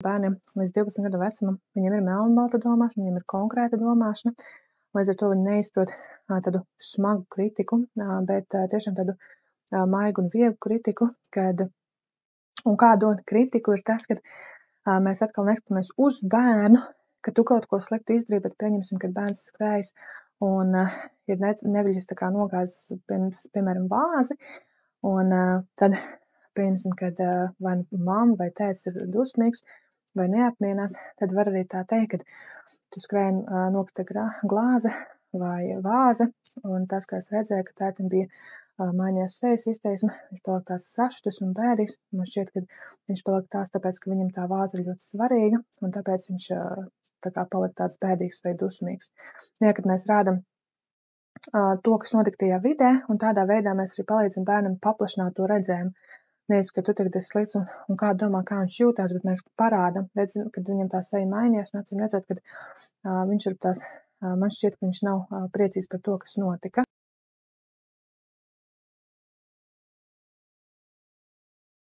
bērniem līdz 12 gadu vecumam, viņiem ir melnbalta domāšana, viņiem ir konkrēta domāšana, līdz ar to viņi neizprot tādu smagu kritiku, bet tiešām tādu maigu un vieglu kritiku, un kā dot kritiku ir tas, kad mēs atkal neskatāmies uz bērnu, ka tu kaut ko sliktu izdarīji, bet pieņemsim, kad bērns skrējas un ir neviļus tā kā nogāzes, piemēram, vāzi, un tad pieņemsim, kad vai mamma vai tētis ir dusmīgs vai neapmienās, tad var arī tā teikt, ka tu skrēji nokrita glāze vai vāze, un tas, kā es redzēju, ka tētim bija mainījās sejas izteiksme, viņš palika tāds sašutis un bēdīgs, man šķiet, ka viņš palika tās tāpēc, ka viņam tā vāze ir ļoti svarīga, un tāpēc viņš tā kā palika tāds bēdīgs vai dusmīgs. Ja, kad mēs rādam to, kas notika tajā vidē, un tādā veidā mēs arī palīdzam bērnam paplašināt to redzējumu. Nevis, ka tu tagad esi slikts un kāds domā, kā viņš jūtās, bet mēs parādam, redzam, kad viņam tā seja mainījās, un acīm redzēt, kad viņš ir tās, man šķiet, ka viņš nav priecīgs par to, kas notika.